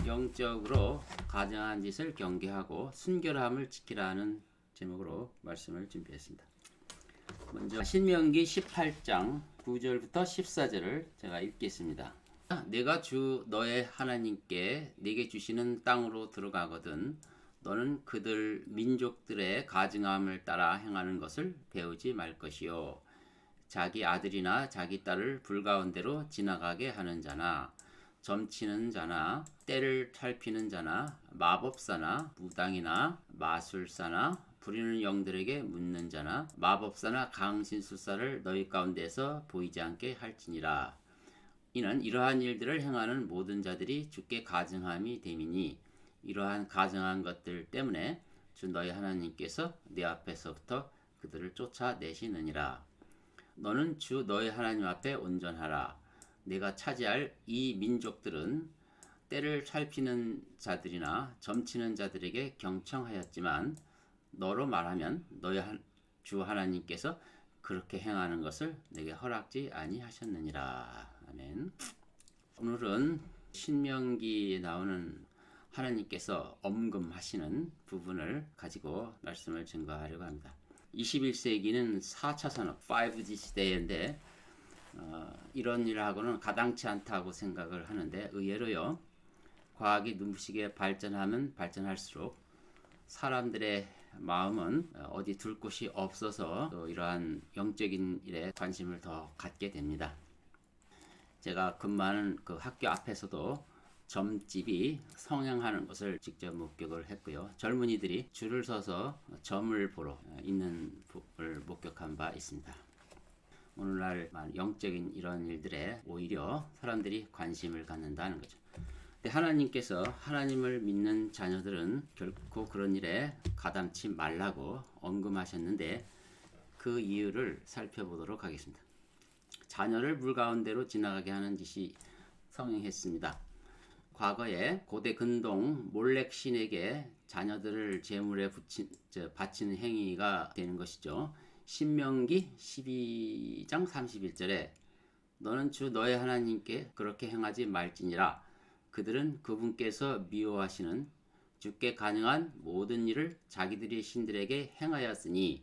영적으로 가증한 짓을 경계하고 순결함을 지키라는 제목으로 말씀을 준비했습니다. 먼저 신명기 18장 9절부터 14절을 제가 읽겠습니다. 내가 주 너의 하나님께 네게 주시는 땅으로 들어가거든 너는 그들 민족들의 가증함을 따라 행하는 것을 배우지 말 것이요 자기 아들이나 자기 딸을 불가운데로 지나가게 하는 자나 점치는 자나 때를 살피는 자나 마법사나 무당이나 마술사나 부리는 영들에게 묻는 자나 마법사나 강신술사를 너희 가운데서 보이지 않게 할지니라. 이는 이러한 일들을 행하는 모든 자들이 주께 가증함이 됨이니 이러한 가증한 것들 때문에 주 너희 하나님께서 내 앞에서부터 그들을 쫓아내시느니라. 너는 주 너희 하나님 앞에 온전하라. 내가 차지할 이 민족들은 때를 살피는 자들이나 점치는 자들에게 경청하였지만 너로 말하면 너희 주 하나님께서 그렇게 행하는 것을 내게 허락지 아니하셨느니라. 아멘. 오늘은 신명기에 나오는 하나님께서 엄금하시는 부분을 가지고 말씀을 증거하려고 합니다. 21세기는 4차 산업 5G 시대인데 이런 일하고는 가당치 않다고 생각을 하는데 의외로요. 과학이 눈부시게 발전하면 발전할수록 사람들의 마음은 어디 둘 곳이 없어서 또 이러한 영적인 일에 관심을 더 갖게 됩니다. 제가 근무하는 그 학교 앞에서도 점집이 성행하는 것을 직접 목격을 했고요. 젊은이들이 줄을 서서 점을 보러 있는 을 목격한 바 있습니다. 오늘날 영적인 이런 일들에 오히려 사람들이 관심을 갖는다는 거죠. 근데 하나님께서 하나님을 믿는 자녀들은 결코 그런 일에 가담치 말라고 언급하셨는데 그 이유를 살펴보도록 하겠습니다. 자녀를 물 가운데로 지나가게 하는 짓이 성행했습니다. 과거에 고대 근동 몰렉 신에게 자녀들을 제물에 바치는 행위가 되는 것이죠. 신명기 12장 31절에 너는 주 너의 하나님께 그렇게 행하지 말지니라. 그들은 그분께서 미워하시는 주께 가능한 모든 일을 자기들의 신들에게 행하였으니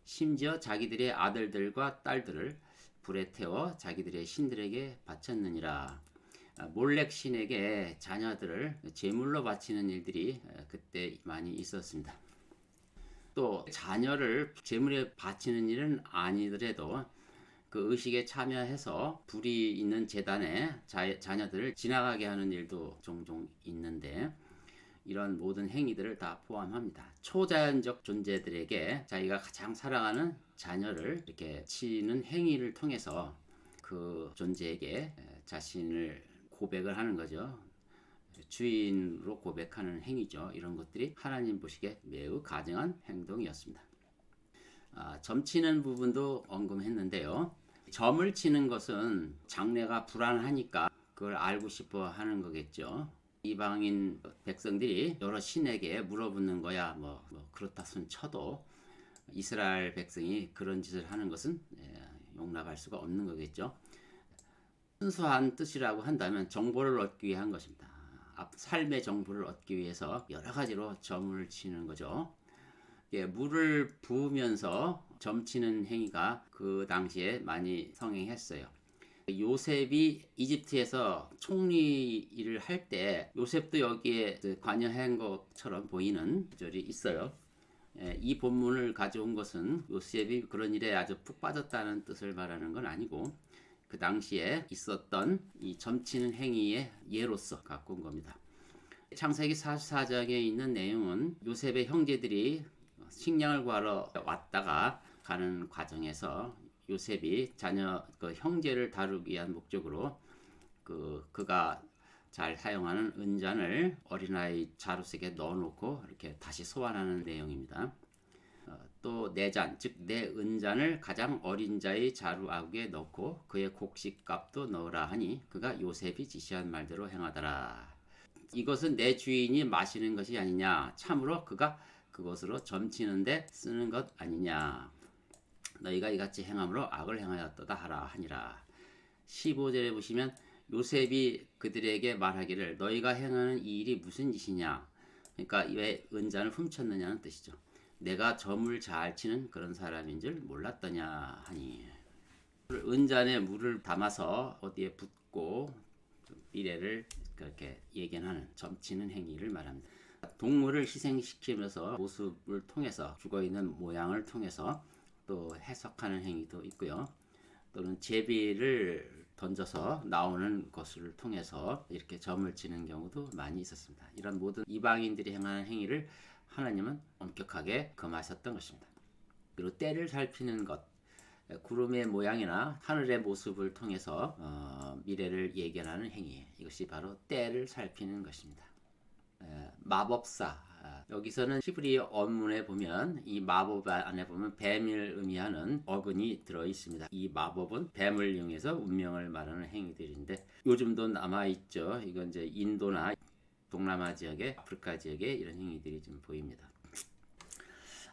심지어 자기들의 아들들과 딸들을 불에 태워 자기들의 신들에게 바쳤느니라. 몰렉 신에게 자녀들을 제물로 바치는 일들이 그때 많이 있었습니다. 또 자녀를 제물에 바치는 일은 아니더라도 그 의식에 참여해서 불이 있는 제단에 자녀들을 지나가게 하는 일도 종종 있는데 이런 모든 행위들을 다 포함합니다. 초자연적 존재들에게 자기가 가장 사랑하는 자녀를 이렇게 치는 행위를 통해서 그 존재에게 자신을 고백을 하는 거죠. 주인으로 고백하는 행위죠. 이런 것들이 하나님 보시기에 매우 가증한 행동이었습니다. 점치는 부분도 언급했는데요. 점을 치는 것은 장래가 불안하니까 그걸 알고 싶어 하는 거겠죠. 이방인 백성들이 여러 신에게 물어붙는 거야 뭐 그렇다 손 쳐도 이스라엘 백성이 그런 짓을 하는 것은 용납할 수가 없는 거겠죠. 순수한 뜻이라고 한다면 정보를 얻기 위한 것입니다. 삶의 정보를 얻기 위해서 여러 가지로 점을 치는 거죠. 물을 부으면서 점치는 행위가 그 당시에 많이 성행했어요. 요셉이 이집트에서 총리 일을 할 때 요셉도 여기에 관여한 것처럼 보이는 절이 있어요. 이 본문을 가져온 것은 요셉이 그런 일에 아주 푹 빠졌다는 뜻을 말하는 건 아니고 그 당시에 있었던 이 점치는 행위의 예로서 갖고 온 겁니다. 창세기 44장에 있는 내용은 요셉의 형제들이 식량을 구하러 왔다가 가는 과정에서 요셉이 자녀 그 형제를 다루기 위한 목적으로 그가 잘 사용하는 은잔을 어린아이 자루색에 넣어놓고 이렇게 다시 소환하는 내용입니다. 또 내잔 즉 내 은잔을 가장 어린 자의 자루아구에 넣고 그의 곡식값도 넣으라 하니 그가 요셉이 지시한 말대로 행하더라. 이것은 내 주인이 마시는 것이 아니냐 참으로 그가 그것으로 점치는데 쓰는 것 아니냐 너희가 이같이 행함으로 악을 행하였도다 하라 하니라. 15절에 보시면 요셉이 그들에게 말하기를 너희가 행하는 이 일이 무슨 짓이냐. 그러니까 왜 은잔을 훔쳤느냐는 뜻이죠. 내가 점을 잘 치는 그런 사람인 줄 몰랐더냐 하니. 은잔에 물을 담아서 어디에 붓고 미래를 그렇게 예견하는 점치는 행위를 말합니다. 동물을 희생시키면서 모습을 통해서 죽어있는 모양을 통해서 또 해석하는 행위도 있고요. 또는 제비를 던져서 나오는 것을 통해서 이렇게 점을 치는 경우도 많이 있었습니다. 이런 모든 이방인들이 행하는 행위를 하나님은 엄격하게 금하셨던 것입니다. 그리고 때를 살피는 것, 구름의 모양이나 하늘의 모습을 통해서 미래를 예견하는 행위, 이것이 바로 때를 살피는 것입니다. 마법사, 여기서는 히브리어 원문에 보면 이 마법 안에 보면 뱀을 의미하는 어근이 들어 있습니다. 이 마법은 뱀을 이용해서 운명을 말하는 행위들인데 요즘도 남아 있죠. 이건 이제 인도나 동남아 지역에, 아프리카 지역에 이런 행위들이 좀 보입니다.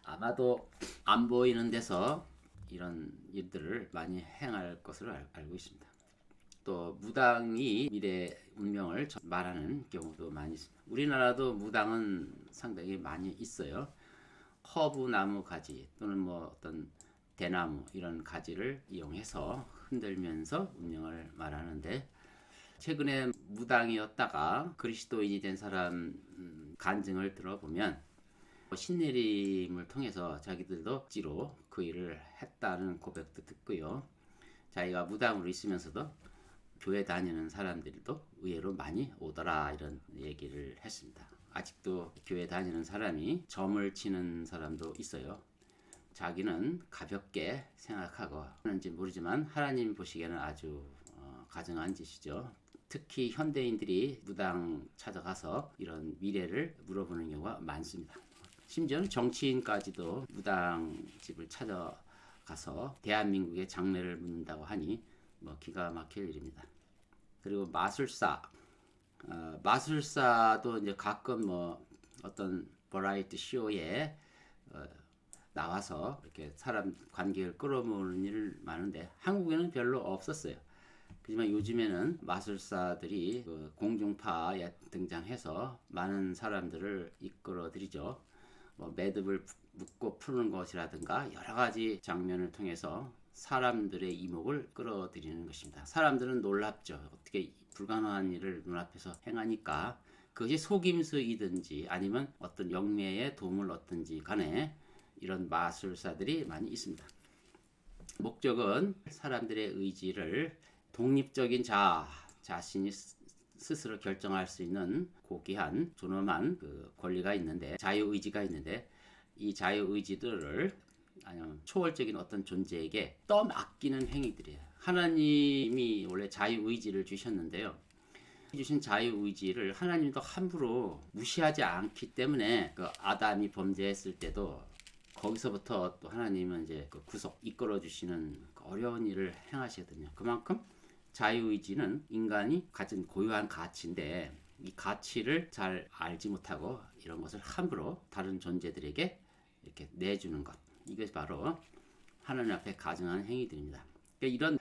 아마도 안 보이는 데서 이런 일들을 많이 행할 것으로 알고 있습니다. 또 무당이 미래 운명을 말하는 경우도 많이 있습니다. 우리나라도 무당은 상당히 많이 있어요. 허브 나무 가지 또는 뭐 어떤 대나무 이런 가지를 이용해서 흔들면서 운명을 말하는데, 최근에 무당이었다가 그리스도인이 된 사람 간증을 들어보면 신내림을 통해서 자기들도 억지로 그 일을 했다는 고백도 듣고요. 자기가 무당으로 있으면서도 교회 다니는 사람들도 의외로 많이 오더라 이런 얘기를 했습니다. 아직도 교회 다니는 사람이 점을 치는 사람도 있어요. 자기는 가볍게 생각하고 하는지 모르지만 하나님 보시기에는 아주 가증한 짓이죠. 특히 현대인들이 무당 찾아가서 이런 미래를 물어보는 경우가 많습니다. 심지어는 정치인까지도 무당집을 찾아가서 대한민국의 장래를 묻는다고 하니 뭐 기가 막힐 일입니다. 그리고 마술사도 이제 가끔 뭐 어떤 버라이티 쇼에 나와서 이렇게 사람 관계를 끌어모으는 일을 많은데 한국에는 별로 없었어요. 하지만 요즘에는 마술사들이 그 공중파에 등장해서 많은 사람들을 이끌어들이죠. 뭐 매듭을 묶고 푸는 것이라든가 여러 가지 장면을 통해서 사람들의 이목을 끌어들이는 것입니다. 사람들은 놀랍죠. 어떻게 불가능한 일을 눈앞에서 행하니까 그것이 속임수이든지 아니면 어떤 영매의 도움을 얻든지 간에 이런 마술사들이 많이 있습니다. 목적은 사람들의 의지를 독립적인 자신이 스스로 결정할 수 있는 고귀한 존엄한 그 권리가 있는데, 자유의지가 있는데, 이 자유의지들을 아니면 초월적인 어떤 존재에게 떠맡기는 행위들이에요. 하나님이 원래 자유의지를 주셨는데요. 주신 자유의지를 하나님도 함부로 무시하지 않기 때문에 그 아담이 범죄했을 때도 거기서부터 또 하나님은 이제 그 구속 이끌어 주시는 어려운 일을 행하시거든요. 그만큼 자유의지는 인간이 가진 고유한 가치인데 이 가치를 잘 알지 못하고 이런 것을 함부로 다른 존재들에게 이렇게 내주는 것, 이것이 바로 하나님 앞에 가증한 행위들입니다. 그러니까 이런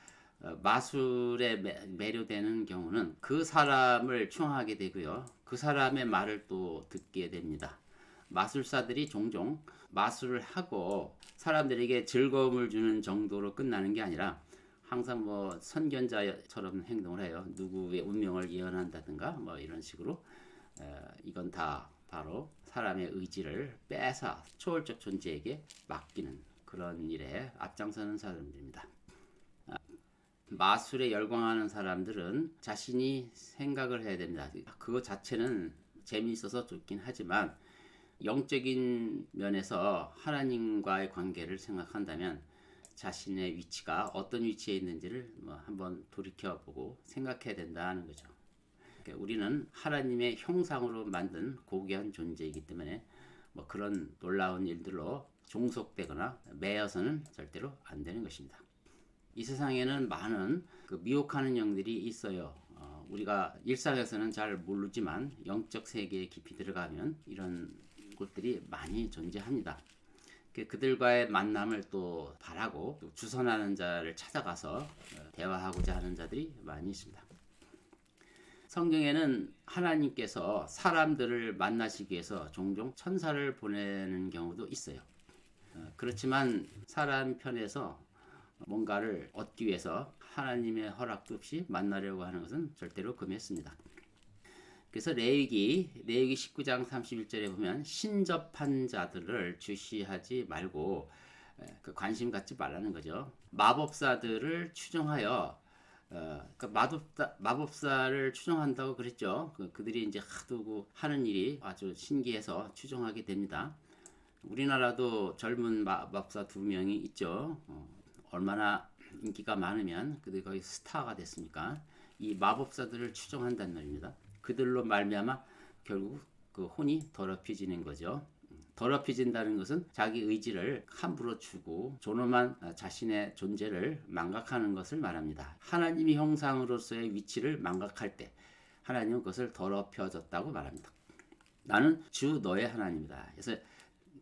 마술에 매료되는 경우는 그 사람을 추앙하게 되고요. 그 사람의 말을 또 듣게 됩니다. 마술사들이 종종 마술을 하고 사람들에게 즐거움을 주는 정도로 끝나는 게 아니라 항상 뭐 선견자처럼 행동을 해요. 누구의 운명을 예언한다든가 뭐 이런 식으로 이건 다 바로 사람의 의지를 빼앗아 초월적 존재에게 맡기는 그런 일에 앞장서는 사람들입니다. 마술에 열광하는 사람들은 자신이 생각을 해야 됩니다. 그거 자체는 재미있어서 좋긴 하지만 영적인 면에서 하나님과의 관계를 생각한다면 자신의 위치가 어떤 위치에 있는지를 한번 돌이켜보고 생각해야 된다는 거죠. 그러니까 우리는 하나님의 형상으로 만든 고귀한 존재이기 때문에 그런 놀라운 일들로 종속되거나 매여서는 절대로 안 되는 것입니다. 이 세상에는 많은 미혹하는 영들이 있어요. 우리가 일상에서는 잘 모르지만 영적 세계에 깊이 들어가면 이런 곳들이 많이 존재합니다. 그들과의 만남을 또 바라고 또 주선하는 자를 찾아가서 대화하고자 하는 자들이 많이 있습니다. 성경에는 하나님께서 사람들을 만나시기 위해서 종종 천사를 보내는 경우도 있어요. 그렇지만 사람 편에서 뭔가를 얻기 위해서 하나님의 허락도 없이 만나려고 하는 것은 절대로 금했습니다. 그래서 레위기 19장 31절에 보면 신접한 자들을 주시하지 말고 그 관심 갖지 말라는 거죠. 마법사들을 추종하여 마법사를 추종한다고 그랬죠. 그들이 이제 하도 하는 일이 아주 신기해서 추종하게 됩니다. 우리나라도 젊은 마법사 2명이 있죠. 얼마나 인기가 많으면 그들이 거의 스타가 됐습니까? 이 마법사들을 추종한다는 말입니다. 그들로 말미암아 결국 그 혼이 더럽혀지는 거죠. 더럽혀진다는 것은 자기 의지를 함부로 주고 존엄한 자신의 존재를 망각하는 것을 말합니다. 하나님의 형상으로서의 위치를 망각할 때 하나님은 그것을 더럽혀졌다고 말합니다. 나는 주 너의 하나님이다. 그래서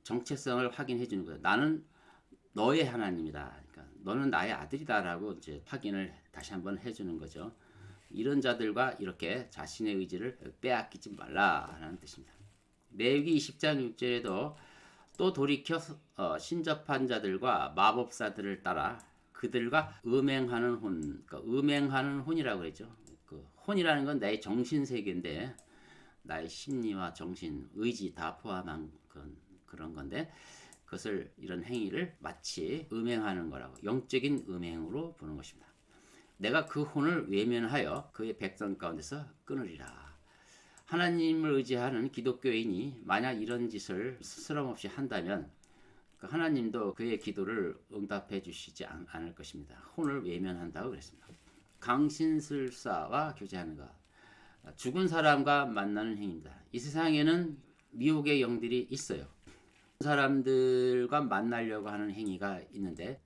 정체성을 확인해 주는 거예요. 나는 너의 하나님이다. 그러니까 너는 나의 아들이다라고 이제 확인을 다시 한번 해주는 거죠. 이런 자들과 이렇게 자신의 의지를 빼앗기지 말라라는 뜻입니다. 레위기 20장 6절에도 또 돌이켜 신접한 자들과 마법사들을 따라 그들과 음행하는 혼, 그러니까 음행하는 혼이라고 그랬죠. 그 혼이라는 건 나의 정신 세계인데 나의 심리와 정신, 의지 다 포함한 그런 건데 그것을 이런 행위를 마치 음행하는 거라고 영적인 음행으로 보는 것입니다. 내가 그 혼을 외면하여 그의 백성 가운데서 끊으리라. 하나님을 의지하는 기독교인이 만약 이런 짓을 스스럼없이 한다면 하나님도 그의 기도를 응답해 주시지 않을 것입니다. 혼을 외면한다고 그랬습니다. 강신술사와 교제하는 것, 죽은 사람과 만나는 행위입니다. 이 세상에는 미혹의 영들이 있어요. 사람들과 만나려고 하는 행위가 있는데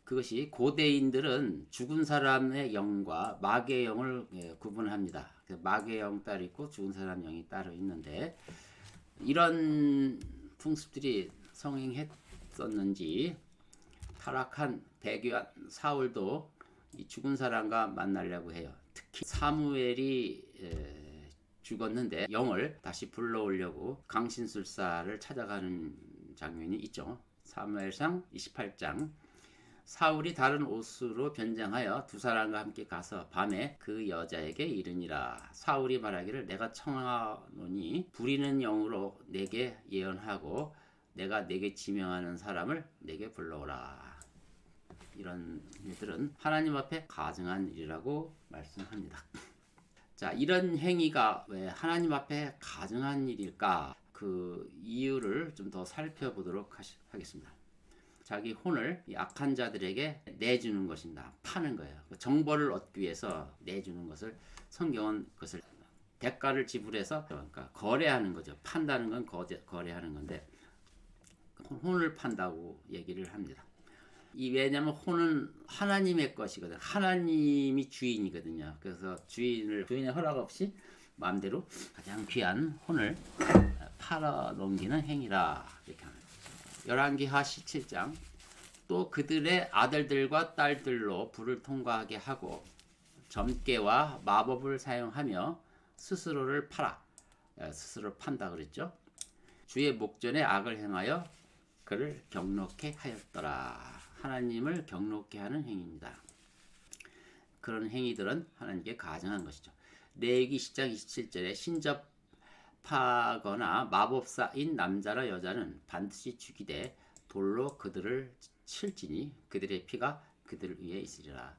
그것이 고대인들은 죽은 사람의 영과 마귀의 영을 구분합니다. 마귀의 영 따로 있고 죽은 사람 영이 따로 있는데 이런 풍습들이 성행했었는지 타락한 배교한 사울도 이 죽은 사람과 만나려고 해요. 특히 사무엘이 죽었는데 영을 다시 불러오려고 강신술사를 찾아가는 장면이 있죠. 사무엘상 28장 사울이 다른 옷으로 변장하여 두 사람과 함께 가서 밤에 그 여자에게 이르니라. 사울이 말하기를 내가 청하노니 부리는 영으로 내게 예언하고 내가 내게 지명하는 사람을 내게 불러오라. 이런 일들은 하나님 앞에 가증한 일이라고 말씀합니다. 자, 이런 행위가 왜 하나님 앞에 가증한 일일까? 그 이유를 좀 더 살펴보도록 하겠습니다. 자기 혼을 악한 자들에게 내주는 것입니다. 파는 거예요. 정보를 얻기 위해서 내주는 것을 성경은 그것을 대가를 지불해서 그러니까 거래하는 거죠. 판다는 건 거래하는 건데 혼을 판다고 얘기를 합니다. 왜냐하면 혼은 하나님의 것이거든. 하나님이 주인이거든요. 그래서 주인의 허락 없이 마음대로 가장 귀한 혼을 팔아 넘기는 행위라 이렇게 합니다. 열왕기하 17장 또 그들의 아들들과 딸들로 불을 통과하게 하고 점괘와 마법을 사용하며 스스로를 팔아 스스로를 판다 그랬죠. 주의 목전에 악을 행하여 그를 경록케 하였더라. 하나님을 경록케 하는 행위입니다. 그런 행위들은 하나님께 가증한 것이죠. 레위기 10장 27절에 신접하거나 마법사인 남자나 여자는 반드시 죽이되 돌로 그들을 칠지니 그들의 피가 그들 위에 있으리라.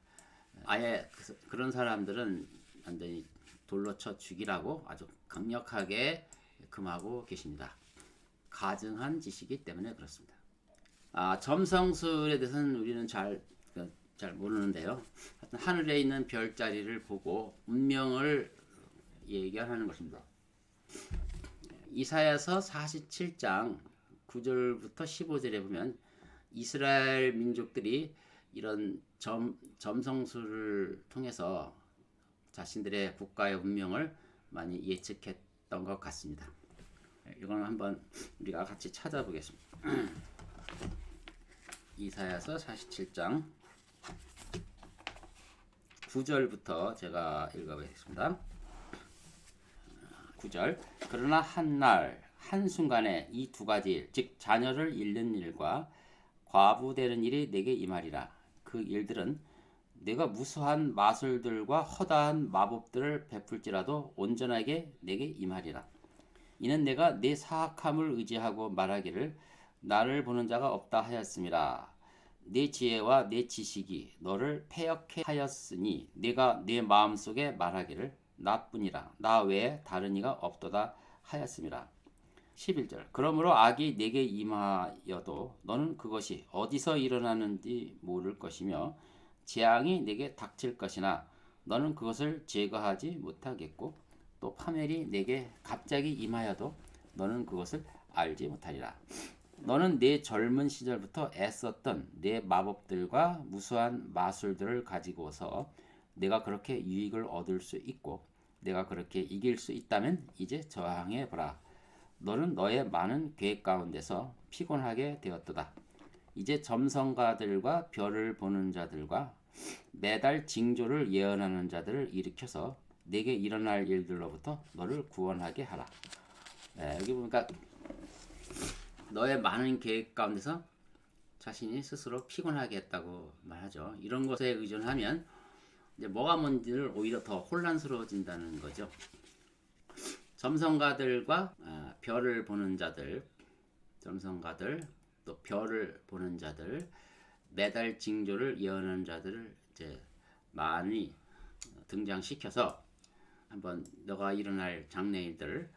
아예 그런 사람들은 완전히 돌로 쳐 죽이라고 아주 강력하게 금하고 계십니다. 가증한 짓이기 때문에 그렇습니다. 점성술에 대해서는 우리는 잘 모르는데요. 하늘에 있는 별자리를 보고 운명을 예견하는 것입니다. 이사야서 47장 9절부터 15절에 보면 이스라엘 민족들이 이런 점성술을 통해서 자신들의 국가의 운명을 많이 예측했던 것 같습니다. 이건 한번 우리가 같이 찾아보겠습니다. 이사야서 47장 9절부터 제가 읽어보겠습니다. 9절. 그러나 한 날 한순간에 이 두 가지 일, 즉 자녀를 잃는 일과 과부 되는 일이 내게 임하리라. 그 일들은 내가 무수한 마술들과 허다한 마법들을 베풀지라도 온전하게 내게 임하리라. 이는 내가 내 사악함을 의지하고 말하기를 나를 보는 자가 없다 하였음이라. 내 지혜와 내 지식이 너를 패역해 하였으니 내가 내 마음속에 말하기를 나뿐이라 나 외에 다른 이가 없도다 하였음이라. 11절. 그러므로 악이 내게 임하여도 너는 그것이 어디서 일어나는지 모를 것이며 재앙이 내게 닥칠 것이나 너는 그것을 제거하지 못하겠고 또 파멸이 내게 갑자기 임하여도 너는 그것을 알지 못하리라. 너는 내 젊은 시절부터 애썼던 내 마법들과 무수한 마술들을 가지고서 내가 그렇게 유익을 얻을 수 있고 내가 그렇게 이길 수 있다면 이제 저항해 보라. 너는 너의 많은 계획 가운데서 피곤하게 되었도다. 이제 점성가들과 별을 보는 자들과 매달 징조를 예언하는 자들을 일으켜서 내게 일어날 일들로부터 너를 구원하게 하라. 여기 보니까 너의 많은 계획 가운데서 자신이 스스로 피곤하게 했다고 말하죠. 이런 것에 의존하면 이제 뭐가 뭔지를 오히려 더 혼란스러워진다는 거죠. 점성가들과 별을 보는 자들, 점성가들, 또 별을 보는 자들, 매달 징조를 예언하는 자들을 이제 많이 등장시켜서 한번 너가 일어날 장래일들을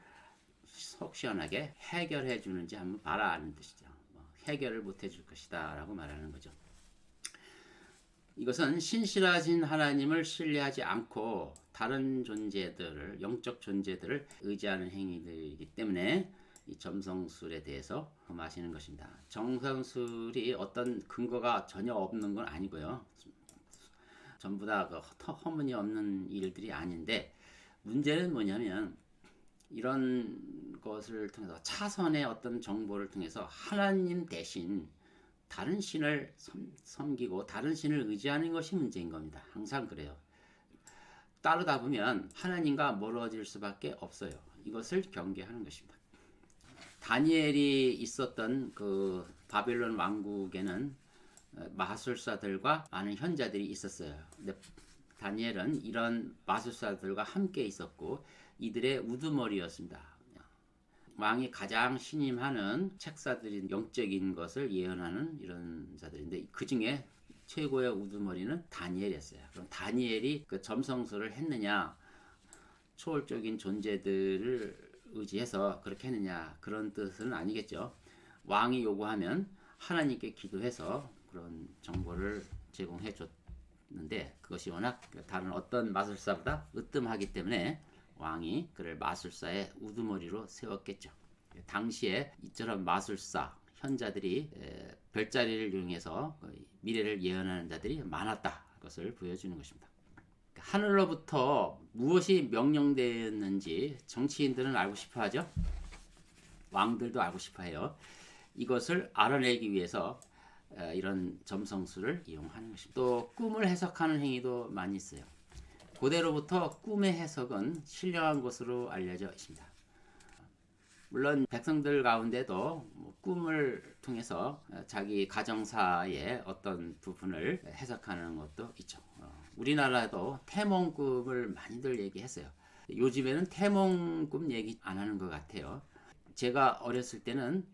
속 시원하게 해결해 주는지 한번 봐라 하는 뜻이죠. 해결을 못 해줄 것이다 라고 말하는 거죠. 이것은 신실하신 하나님을 신뢰하지 않고 다른 존재들을, 영적 존재들을 의지하는 행위들이기 때문에 이 점성술에 대해서 마시는 것입니다. 점성술이 어떤 근거가 전혀 없는 건 아니고요. 전부 다 허물이 없는 일들이 아닌데 문제는 뭐냐면 이런 것을 통해서 차선의 어떤 정보를 통해서 하나님 대신 다른 신을 섬기고 다른 신을 의지하는 것이 문제인 겁니다. 항상 그래요. 따르다 보면 하나님과 멀어질 수밖에 없어요. 이것을 경계하는 것입니다. 다니엘이 있었던 그 바벨론 왕국에는 마술사들과 많은 현자들이 있었어요. 근데 다니엘은 이런 마술사들과 함께 있었고 이들의 우두머리였습니다. 왕이 가장 신임하는 책사들인 영적인 것을 예언하는 이런 자들인데 그 중에 최고의 우두머리는 다니엘이었어요. 그럼 다니엘이 그 점성술을 했느냐, 초월적인 존재들을 의지해서 그렇게 했느냐 그런 뜻은 아니겠죠. 왕이 요구하면 하나님께 기도해서 그런 정보를 제공해 줬는데 그것이 워낙 다른 어떤 마술사보다 으뜸하기 때문에 왕이 그를 마술사의 우두머리로 세웠겠죠. 당시에 이처럼 마술사, 현자들이 별자리를 이용해서 미래를 예언하는 자들이 많았다. 것을 보여주는 것입니다. 하늘로부터 무엇이 명령되었는지 정치인들은 알고 싶어 하죠. 왕들도 알고 싶어 해요. 이것을 알아내기 위해서 이런 점성술을 이용하는 것입니다. 또 꿈을 해석하는 행위도 많이 있어요. 고대로부터 꿈의 해석은 신령한 것으로 알려져 있습니다. 물론 백성들 가운데도 꿈을 통해서 자기 가정사의 어떤 부분을 해석하는 것도 있죠. 우리나라도 태몽꿈을 많이들 얘기했어요. 요즘에는 태몽꿈 얘기 안 하는 것 같아요. 제가 어렸을 때는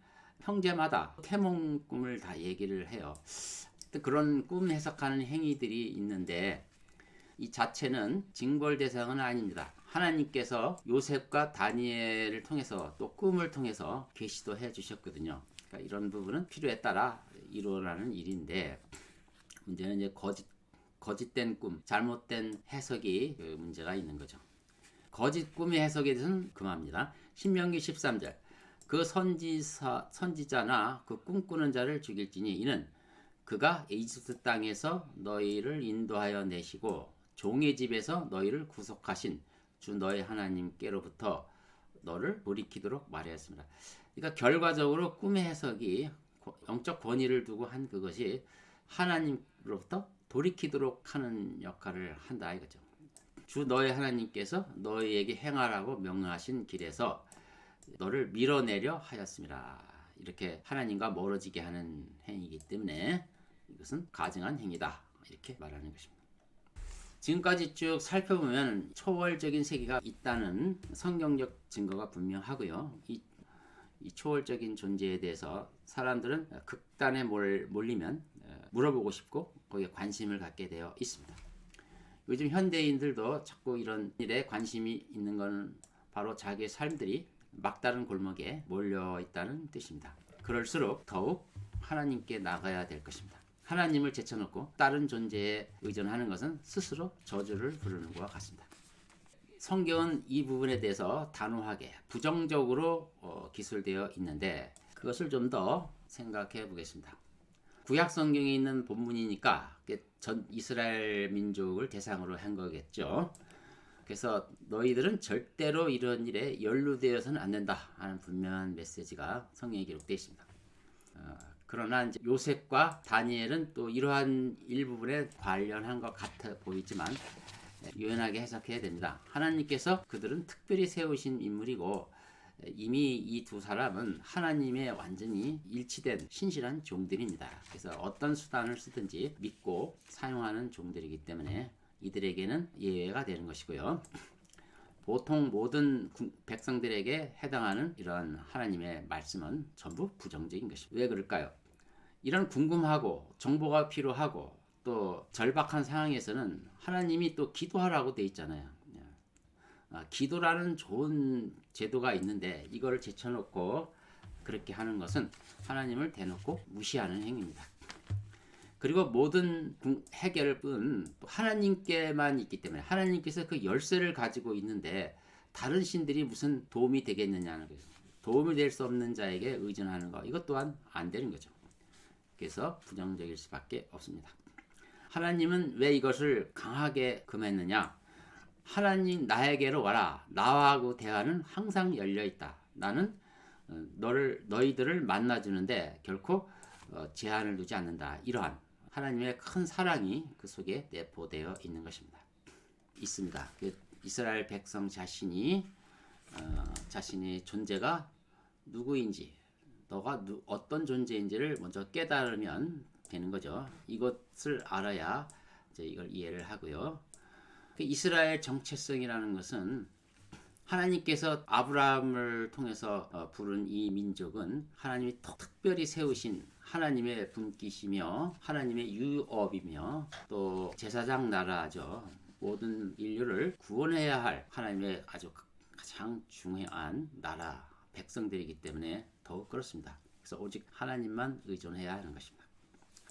형제마다 태몽꿈을 다 얘기를 해요. 그런 꿈 해석하는 행위들이 있는데 이 자체는 징벌 대상은 아닙니다. 하나님께서 요셉과 다니엘을 통해서 또 꿈을 통해서 계시도 해주셨거든요. 그러니까 이런 부분은 필요에 따라 일어나는 일인데 문제는 이제 거짓된 꿈, 잘못된 해석이 문제가 있는 거죠. 거짓 꿈의 해석에 대해서는 금합니다. 신명기 13절. 그 선지자나 그 꿈꾸는 자를 죽일지니 이는 그가 이집트 땅에서 너희를 인도하여 내시고 종의 집에서 너희를 구속하신 주 너희 하나님께로부터 너를 돌이키도록 말하였습니다. 그러니까 결과적으로 꿈의 해석이 영적 권위를 두고 한 그것이 하나님으로부터 돌이키도록 하는 역할을 한다 이거죠. 주 너의 하나님께서 너희에게 행하라고 명령하신 길에서 너를 밀어내려 하였습니다. 이렇게 하나님과 멀어지게 하는 행위이기 때문에 이것은 가증한 행위다. 이렇게 말하는 것입니다. 지금까지 쭉 살펴보면 초월적인 세계가 있다는 성경적 증거가 분명하고요. 이 초월적인 존재에 대해서 사람들은 극단에 몰리면 물어보고 싶고 거기에 관심을 갖게 되어 있습니다. 요즘 현대인들도 자꾸 이런 일에 관심이 있는 것은 바로 자기의 삶들이 막다른 골목에 몰려 있다는 뜻입니다. 그럴수록 더욱 하나님께 나가야 될 것입니다. 하나님을 제쳐놓고 다른 존재에 의존하는 것은 스스로 저주를 부르는 것과 같습니다. 성경은 이 부분에 대해서 단호하게 부정적으로 기술되어 있는데 그것을 좀 더 생각해 보겠습니다. 구약 성경에 있는 본문이니까 전 이스라엘 민족을 대상으로 한 거겠죠. 그래서 너희들은 절대로 이런 일에 연루되어서는 안 된다 하는 분명한 메시지가 성경에 기록되어 있습니다. 그러나 이제 요셉과 다니엘은 또 이러한 일부분에 관련한 것 같아 보이지만 유연하게 해석해야 됩니다. 하나님께서 그들은 특별히 세우신 인물이고 이미 이 두 사람은 하나님의 완전히 일치된 신실한 종들입니다. 그래서 어떤 수단을 쓰든지 믿고 사용하는 종들이기 때문에 이들에게는 예외가 되는 것이고요. 보통 모든 백성들에게 해당하는 이런 하나님의 말씀은 전부 부정적인 것입니다. 왜 그럴까요? 이런 궁금하고 정보가 필요하고 또 절박한 상황에서는 하나님이 또 기도하라고 돼 있잖아요. 기도라는 좋은 제도가 있는데 이걸 제쳐놓고 그렇게 하는 것은 하나님을 대놓고 무시하는 행위입니다. 그리고 모든 해결은 하나님께만 있기 때문에 하나님께서 그 열쇠를 가지고 있는데 다른 신들이 무슨 도움이 되겠느냐는 거예요. 도움이 될 수 없는 자에게 의존하는 것 이것 또한 안 되는 거죠. 그래서 부정적일 수밖에 없습니다. 하나님은 왜 이것을 강하게 금했느냐? 하나님 나에게로 와라. 나하고 대화는 항상 열려 있다. 나는 너희들을 만나주는데 결코 제한을 두지 않는다. 이러한 하나님의 큰 사랑이 그 속에 내포되어 있는 것입니다. 있습니다. 이스라엘 백성 자신이 자신의 존재가 누구인지 너가 어떤 존재인지를 먼저 깨달으면 되는 거죠. 이것을 알아야 이제 이걸 이해를 하고요. 이스라엘 정체성이라는 것은 하나님께서 아브라함을 통해서 부른 이 민족은 하나님이 특별히 세우신 하나님의 분깃이며 하나님의 유업이며 또 제사장 나라죠. 모든 인류를 구원해야 할 하나님의 아주 가장 중요한 나라 백성들이기 때문에 더욱 그렇습니다. 그래서 오직 하나님만 의존해야 하는 것입니다.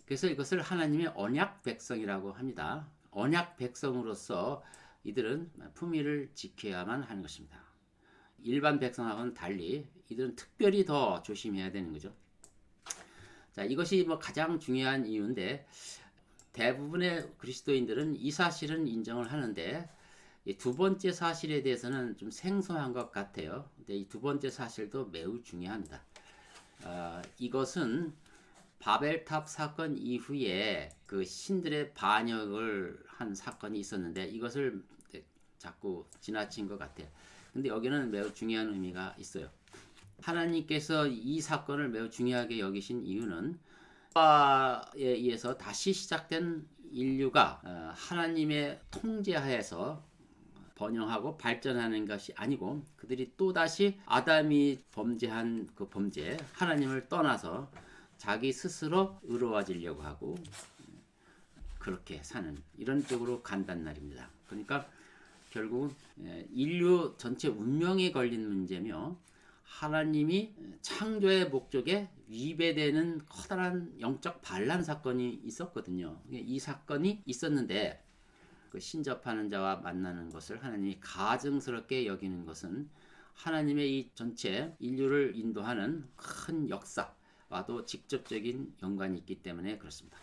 그래서 이것을 하나님의 언약 백성이라고 합니다. 언약 백성으로서 이들은 품위를 지켜야만 하는 것입니다. 일반 백성하고는 달리 이들은 특별히 더 조심해야 되는 거죠. 자, 이것이 가장 중요한 이유인데 대부분의 그리스도인들은 이 사실은 인정을 하는데 이 두 번째 사실에 대해서는 좀 생소한 것 같아요. 근데 이 두 번째 사실도 매우 중요합니다. 이것은 바벨탑 사건 이후에 그 신들의 반역을 한 사건이 있었는데 이것을 자꾸 지나친 것 같아요. 근데 여기는 매우 중요한 의미가 있어요. 하나님께서 이 사건을 매우 중요하게 여기신 이유는 에 의해서 다시 시작된 인류가 하나님의 통제하에서 번영하고 발전하는 것이 아니고 그들이 또다시 아담이 범죄한 그 범죄 하나님을 떠나서 자기 스스로 의로워지려고 하고 그렇게 사는 이런 쪽으로 간단 말입니다. 그러니까 결국 인류 전체 운명에 걸린 문제며 하나님이 창조의 목적에 위배되는 커다란 영적 반란 사건이 있었거든요. 이 사건이 있었는데 그 신접하는 자와 만나는 것을 하나님이 가증스럽게 여기는 것은 하나님의 이 전체 인류를 인도하는 큰 역사와도 직접적인 연관이 있기 때문에 그렇습니다.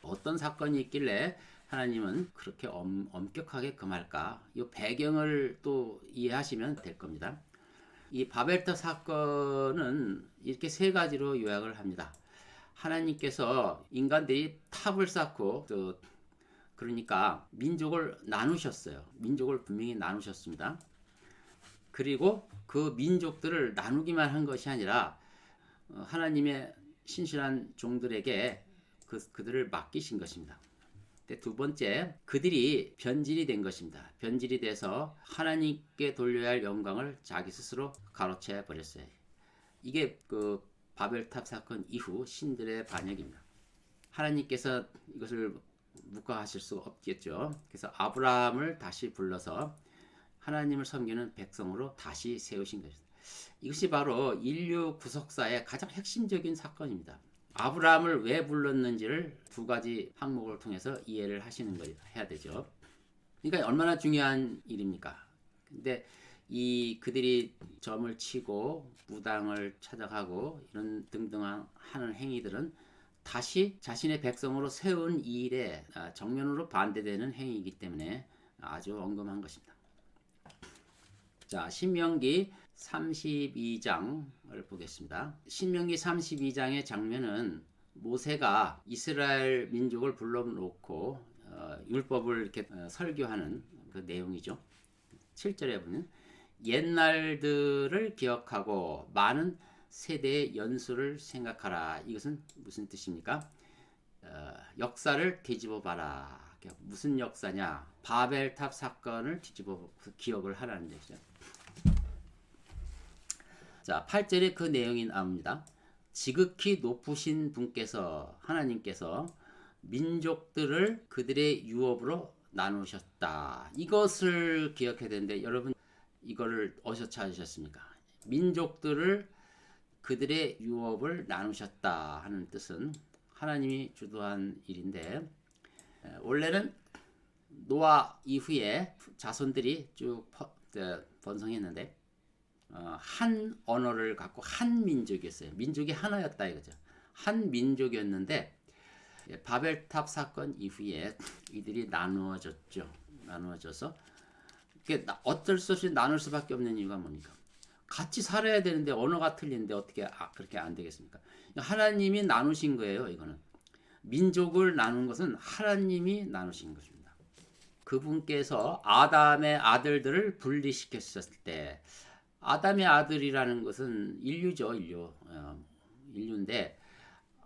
어떤 사건이 있길래 하나님은 그렇게 엄격하게 금할까? 이 배경을 또 이해하시면 될 겁니다. 이 바벨탑 사건은 이렇게 세 가지로 요약을 합니다. 하나님께서 인간들이 탑을 쌓고 또 그러니까 민족을 나누셨어요. 민족을 분명히 나누셨습니다. 그리고 그 민족들을 나누기만 한 것이 아니라 하나님의 신실한 종들에게 그들을 맡기신 것입니다. 두 번째, 그들이 변질이 된 것입니다. 변질이 돼서 하나님께 돌려야 할 영광을 자기 스스로 가로채 버렸어요. 이게 그 바벨탑 사건 이후 신들의 반역입니다. 하나님께서 이것을 묵과하실 수 없겠죠. 그래서 아브라함을 다시 불러서 하나님을 섬기는 백성으로 다시 세우신 것입니다. 이것이 바로 인류 구속사의 가장 핵심적인 사건입니다. 아브라함을 왜 불렀는지를 두 가지 항목을 통해서 이해를 하시는 거예요. 해야 되죠. 그러니까 얼마나 중요한 일입니까? 근데 그들이 점을 치고 무당을 찾아가고 이런 등등한 하는 행위들은 다시 자신의 백성으로 세운 이 일에 정면으로 반대되는 행위이기 때문에 아주 언급한 것입니다. 자, 신명기 32장을 보겠습니다. 신명기 32장의 장면은 모세가 이스라엘 민족을 불러놓고 율법을 이렇게 설교하는 그 내용이죠. 7절에 보면 옛날들을 기억하고 많은 세대의 연수를 생각하라. 이것은 무슨 뜻입니까? 역사를 뒤집어 봐라. 무슨 역사냐? 바벨탑 사건을 뒤집어 기억을 하라는 얘기죠. 자, 8절에 그 내용이 나옵니다. 지극히 높으신 분께서 하나님께서 민족들을 그들의 유업으로 나누셨다. 이것을 기억해야 되는데 여러분 이거를 어디서 찾으셨습니까? 민족들을 그들의 유업을 나누셨다 하는 뜻은 하나님이 주도한 일인데 원래는 노아 이후에 자손들이 쭉 번성했는데 한 언어를 갖고 한 민족이었어요. 민족이 하나였다 이거죠. 한 민족이었는데 바벨탑 사건 이후에 이들이 나누어졌죠. 나누어져서 어쩔 수 없이 나눌 수밖에 없는 이유가 뭡니까? 같이 살아야 되는데 언어가 틀린데 어떻게 그렇게 안 되겠습니까? 하나님이 나누신 거예요. 이거는 민족을 나눈 것은 하나님이 나누신 것입니다. 그분께서 아담의 아들들을 분리시켰을 때 아담의 아들이라는 것은 인류죠. 인류인데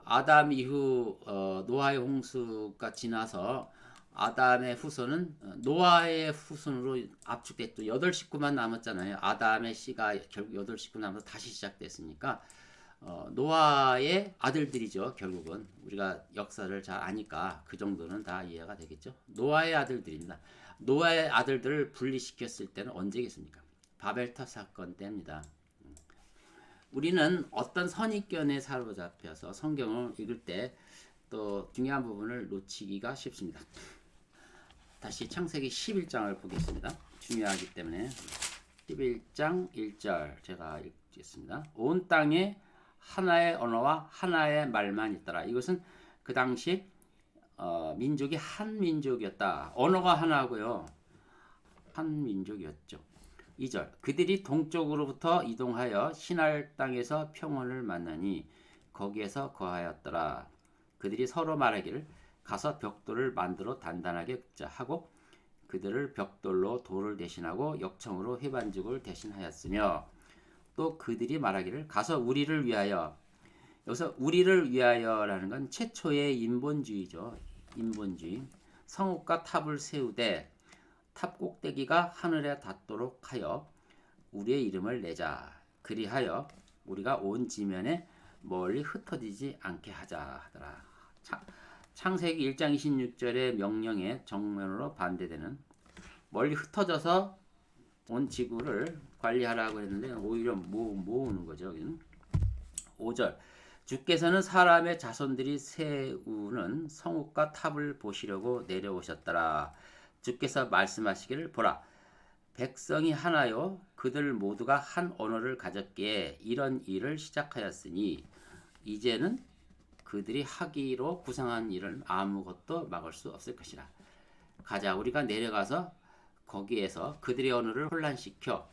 아담 이후 노아의 홍수가 지나서 아담의 후손은 노아의 후손으로 압축됐죠. 8식구만 남았잖아요. 아담의 씨가 결국 8식구 남아서 다시 시작됐으니까 노아의 아들들이죠. 결국은 우리가 역사를 잘 아니까 그 정도는 다 이해가 되겠죠. 노아의 아들들입니다. 노아의 아들들을 분리시켰을 때는 언제겠습니까? 바벨탑 사건 때입니다. 우리는 어떤 선입견에 사로잡혀서 성경을 읽을 때 또 중요한 부분을 놓치기가 쉽습니다. 다시 창세기 11장을 보겠습니다. 중요하기 때문에 11장 1절 제가 읽겠습니다. 온 땅에 하나의 언어와 하나의 말만 있더라. 이것은 그 당시 민족이 한 민족이었다. 언어가 하나고요. 한 민족이었죠. 2절 그들이 동쪽으로부터 이동하여 시날 땅에서 평원을 만나니 거기에서 거하였더라. 그들이 서로 말하기를 가서 벽돌을 만들어 단단하게 굽자 하고 그들을 벽돌로 돌을 대신하고 역청으로 해반죽을 대신하였으며 또 그들이 말하기를 가서 우리를 위하여 여기서 우리를 위하여라는 건 최초의 인본주의죠. 인본주의. 성읍과 탑을 세우되 탑 꼭대기가 하늘에 닿도록 하여 우리의 이름을 내자. 그리하여 우리가 온 지면에 멀리 흩어지지 않게 하자 하더라. 창세기 1장 26절의 명령에 정면으로 반대되는 멀리 흩어져서 온 지구를 관리하라고 했는데 오히려 모으는 거죠. 5절 주께서는 사람의 자손들이 세우는 성읍과 탑을 보시려고 내려오셨더라. 주께서 말씀하시기를 보라 백성이 하나요 그들 모두가 한 언어를 가졌기에 이런 일을 시작하였으니 이제는 그들이 하기로 구상한 일을 아무것도 막을 수 없을 것이라. 가자 우리가 내려가서 거기에서 그들의 언어를 혼란시켜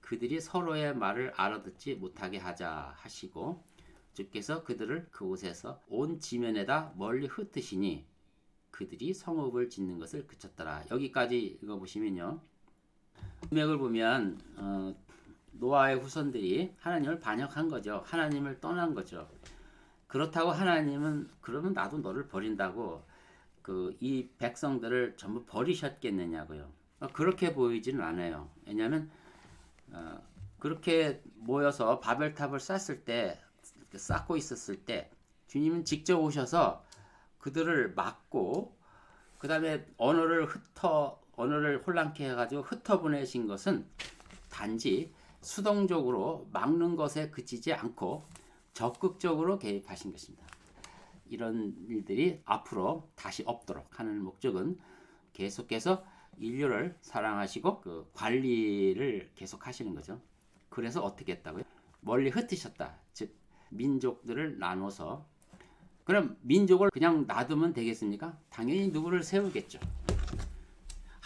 그들이 서로의 말을 알아듣지 못하게 하자 하시고 주께서 그들을 그곳에서 온 지면에다 멀리 흩으시니 그들이 성읍을 짓는 것을 그쳤더라. 여기까지 읽어보시면요. 문맥을 보면 노아의 후손들이 하나님을 반역한 거죠. 하나님을 떠난 거죠. 그렇다고 하나님은 그러면 나도 너를 버린다고 이 백성들을 전부 버리셨겠느냐고요. 그렇게 보이지는 않아요. 왜냐하면 그렇게 모여서 바벨탑을 쌓았을 때, 쌓고 있었을 때 주님은 직접 오셔서 그들을 막고 그 다음에 언어를 혼란케 해가지고 흩어보내신 것은 단지 수동적으로 막는 것에 그치지 않고 적극적으로 개입하신 것입니다. 이런 일들이 앞으로 다시 없도록 하는 목적은 계속해서 인류를 사랑하시고 그 관리를 계속 하시는 거죠. 그래서 어떻게 했다고요? 멀리 흩으셨다. 즉 민족들을 나눠서. 그럼 민족을 그냥 놔두면 되겠습니까? 당연히 누구를 세우겠죠.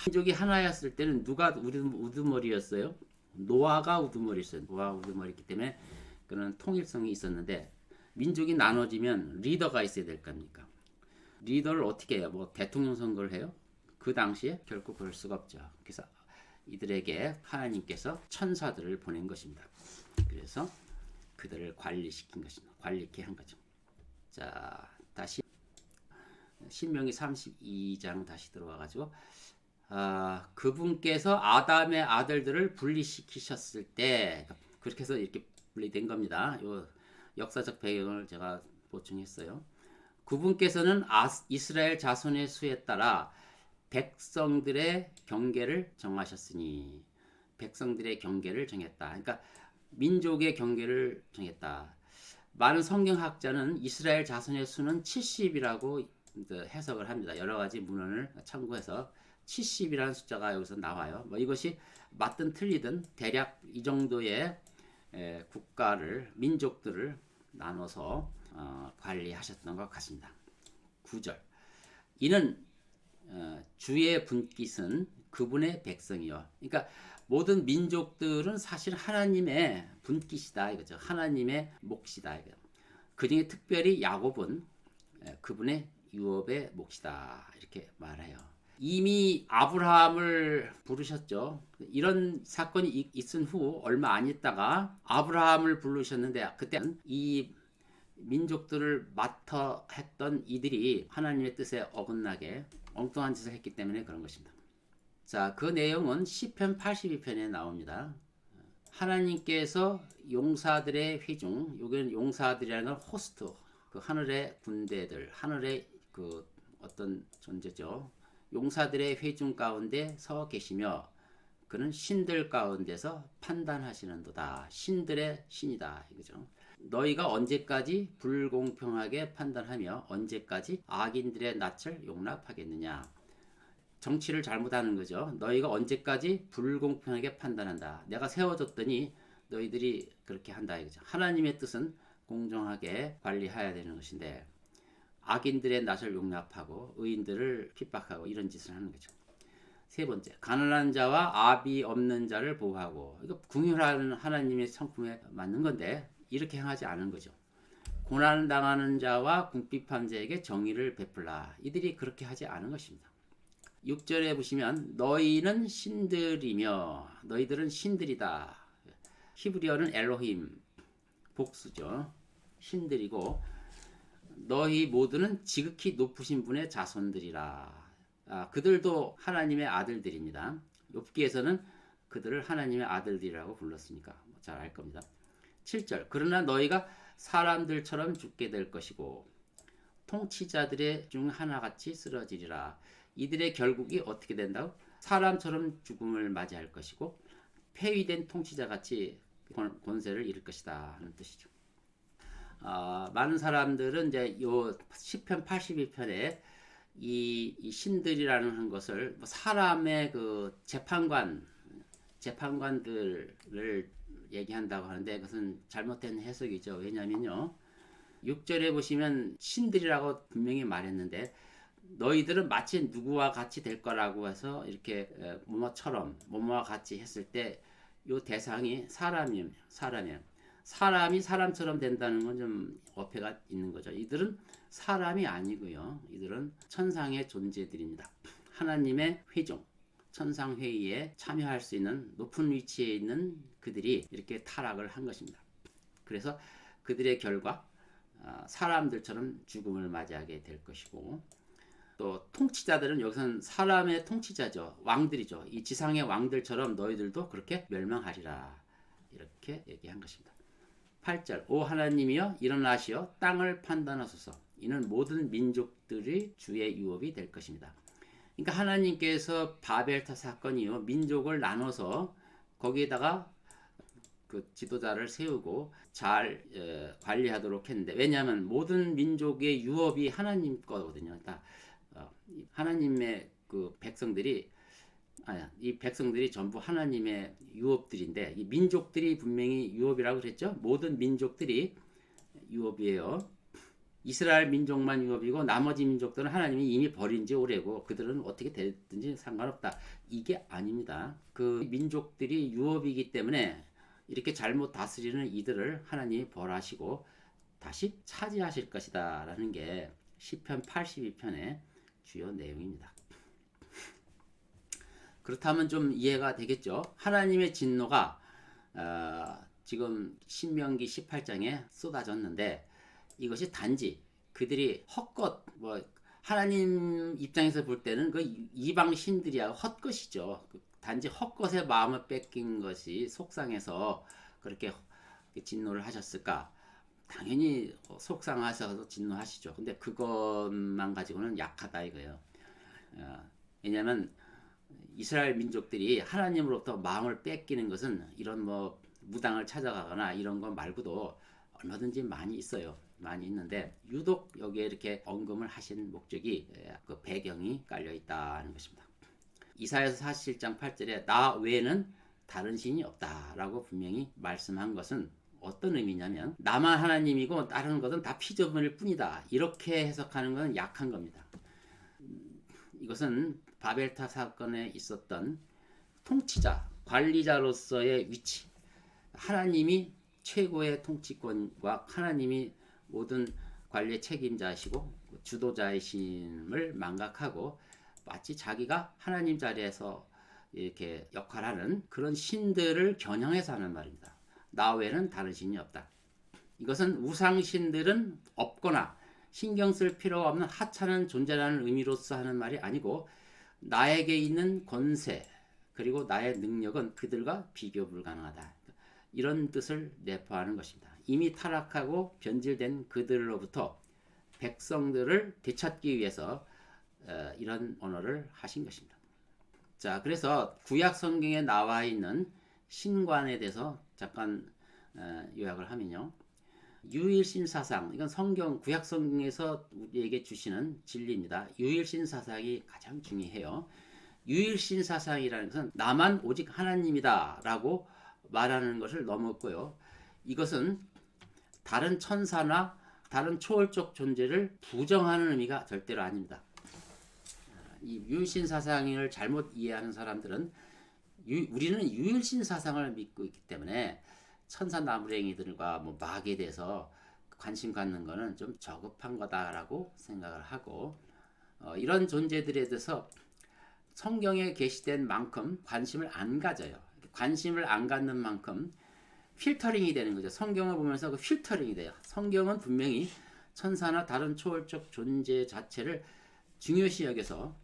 민족이 하나였을 때는 누가 우두머리였어요? 노아가 우두머리였어요. 노아가 우두머리였기 때문에 그런 통일성이 있었는데, 민족이 나눠지면 리더가 있어야 될 겁니까? 리더를 어떻게 해요? 뭐 대통령 선거를 해요? 그 당시에 결코 그럴 수가 없죠. 그래서 이들에게 하나님께서 천사들을 보낸 것입니다. 그래서 그들을 관리시킨 것입니다. 관리케 한 거죠. 자, 다시 신명기 32장 다시 들어와가지고 그분께서 아담의 아들들을 분리시키셨을 때, 그렇게 해서 이렇게 분리된 겁니다. 요 역사적 배경을 제가 보충했어요. 그분께서는 이스라엘 자손의 수에 따라 백성들의 경계를 정하셨으니, 백성들의 경계를 정했다. 그러니까 민족의 경계를 정했다. 많은 성경학자는 이스라엘 자손의 수는 70이라고 해석을 합니다. 여러 가지 문헌을 참고해서 70이라는 숫자가 여기서 나와요. 뭐 이것이 맞든 틀리든 대략 이 정도의 국가를, 민족들을 나눠서 관리하셨던 것 같습니다. 9절. 이는 주의 분깃은 그분의 백성이요. 그러니까 모든 민족들은 사실 하나님의 분깃이다 이거죠. 하나님의 몫이다 이거. 그중에 특별히 야곱은 그분의 유업의 몫이다 이렇게 말해요. 이미 아브라함을 부르셨죠. 이런 사건이 있은 후 얼마 안 있다가 아브라함을 부르셨는데, 그때는 이 민족들을 맡아 했던 이들이 하나님의 뜻에 어긋나게 엉뚱한 짓을 했기 때문에 그런 것입니다. 자, 그 내용은 시편 82편에 나옵니다. 하나님께서 용사들의 회중, 여기는 용사들이라는 건 호스트, 그 하늘의 군대들, 하늘의 그 어떤 존재죠. 용사들의 회중 가운데 서 계시며 그는 신들 가운데서 판단하시는도다. 신들의 신이다 이거죠. 너희가 언제까지 불공평하게 판단하며 언제까지 악인들의 낯을 용납하겠느냐. 정치를 잘못하는 거죠. 너희가 언제까지 불공평하게 판단한다. 내가 세워줬더니 너희들이 그렇게 한다 이거죠. 하나님의 뜻은 공정하게 관리해야 되는 것인데 악인들의 낯을 용납하고 의인들을 핍박하고 이런 짓을 하는 거죠. 세 번째, 가난한 자와 압이 없는 자를 보호하고. 이거 궁휼한 하나님의 성품에 맞는 건데 이렇게 행하지 않은 거죠. 고난 당하는 자와 궁핍한 자에게 정의를 베풀라. 이들이 그렇게 하지 않은 것입니다. 6절에 보시면 너희는 신들이며 너희들은 신들이다. 히브리어는 엘로힘, 복수죠. 신들이고 너희 모두는 지극히 높으신 분의 자손들이라. 그들도 하나님의 아들들입니다. 욥기에서는 그들을 하나님의 아들들이라고 불렀으니까 잘 알 겁니다. 7절. 그러나 너희가 사람들처럼 죽게 될 것이고 통치자들의 중 하나같이 쓰러지리라. 이들의 결국이 어떻게 된다고? 사람처럼 죽음을 맞이할 것이고 폐위된 통치자같이 권세를 잃을 것이다 하는 뜻이죠. 많은 사람들은 이제 요 시편 82편에 이 신들이라는 것을 사람의 그 재판관들을 얘기한다고 하는데 그것은 잘못된 해석이죠. 왜냐면요. 6절에 보시면 신들이라고 분명히 말했는데 너희들은 마치 누구와 같이 될 거라고 해서 이렇게 뭐뭐처럼 뭐뭐와 같이 했을 때 이 대상이 사람이에요. 사람이 사람처럼 된다는 건 좀 어폐가 있는 거죠. 이들은 사람이 아니고요. 이들은 천상의 존재들입니다. 하나님의 회종, 천상회의에 참여할 수 있는 높은 위치에 있는 그들이 이렇게 타락을 한 것입니다. 그래서 그들의 결과 사람들처럼 죽음을 맞이하게 될 것이고, 또 통치자들은 여기서는 사람의 통치자죠. 왕들이죠. 이 지상의 왕들처럼 너희들도 그렇게 멸망하리라, 이렇게 얘기한 것입니다. 8절 오 하나님이여 일어나시어 땅을 판단하소서. 이는 모든 민족들이 주의 유업이 될 것입니다. 그러니까 하나님께서 바벨탑 사건이요, 민족을 나눠서 거기에다가 그 지도자를 세우고 잘 관리하도록 했는데, 왜냐하면 모든 민족의 유업이 하나님 거거든요. 다 하나님의 그 백성들이, 이 백성들이 전부 하나님의 유업들인데, 이 민족들이 분명히 유업이라고 그랬죠. 모든 민족들이 유업이에요. 이스라엘 민족만 유업이고 나머지 민족들은 하나님이 이미 버린 지 오래고 그들은 어떻게 됐든지 상관없다, 이게 아닙니다. 그 민족들이 유업이기 때문에 이렇게 잘못 다스리는 이들을 하나님이 벌하시고 다시 차지하실 것이다 라는 게 시편 82편의 주요 내용입니다. 그렇다면 좀 이해가 되겠죠. 하나님의 진노가 지금 신명기 18장에 쏟아졌는데, 이것이 단지 그들이 헛것, 하나님 입장에서 볼 때는 그 이방 신들이야 헛것이죠. 단지 헛것에 마음을 뺏긴 것이 속상해서 그렇게 진노를 하셨을까? 당연히 속상하셔서 진노하시죠. 근데 그것만 가지고는 약하다 이거예요. 왜냐하면 이스라엘 민족들이 하나님으로부터 마음을 뺏기는 것은 이런 무당을 찾아가거나 이런 것 말고도 얼마든지 많이 있어요. 많이 있는데 유독 여기에 이렇게 언급을 하신 목적이 그 배경이 깔려 있다는 것입니다. 이사야서 47장 8절에 나 외에는 다른 신이 없다라고 분명히 말씀한 것은 어떤 의미냐면, 나만 하나님이고 다른 것은 다 피조물일 뿐이다, 이렇게 해석하는 것은 약한 겁니다. 이것은 바벨탑 사건에 있었던 통치자, 관리자로서의 위치, 하나님이 최고의 통치권과 하나님이 모든 관리의 책임자이시고 주도자이심을 망각하고 마치 자기가 하나님 자리에서 이렇게 역할하는 그런 신들을 겨냥해서 하는 말입니다. 나 외에는 다른 신이 없다. 이것은 우상신들은 없거나 신경 쓸 필요가 없는 하찮은 존재라는 의미로서 하는 말이 아니고, 나에게 있는 권세 그리고 나의 능력은 그들과 비교 불가능하다, 이런 뜻을 내포하는 것입니다. 이미 타락하고 변질된 그들로부터 백성들을 되찾기 위해서 이런 언어를 하신 것입니다. 자, 그래서 구약 성경에 나와 있는 신관에 대해서 잠깐 요약을 하면요, 유일신 사상, 이건 성경 구약 성경에서 우리에게 주시는 진리입니다. 유일신 사상이 가장 중요해요. 유일신 사상이라는 것은 나만 오직 하나님이다 라고 말하는 것을 넘었고요, 이것은 다른 천사나 다른 초월적 존재를 부정하는 의미가 절대로 아닙니다. 이 유일신 사상을 잘못 이해하는 사람들은 우리는 유일신 사상을 믿고 있기 때문에 천사 나무랭이들과 마귀에 대해서 관심 갖는 것은 좀 저급한 거다라고 생각을 하고, 이런 존재들에 대해서 성경에 게시된 만큼 관심을 안 가져요. 관심을 안 갖는 만큼 필터링이 되는 거죠. 성경을 보면서 그 필터링이 돼요. 성경은 분명히 천사나 다른 초월적 존재 자체를 중요시 여겨서,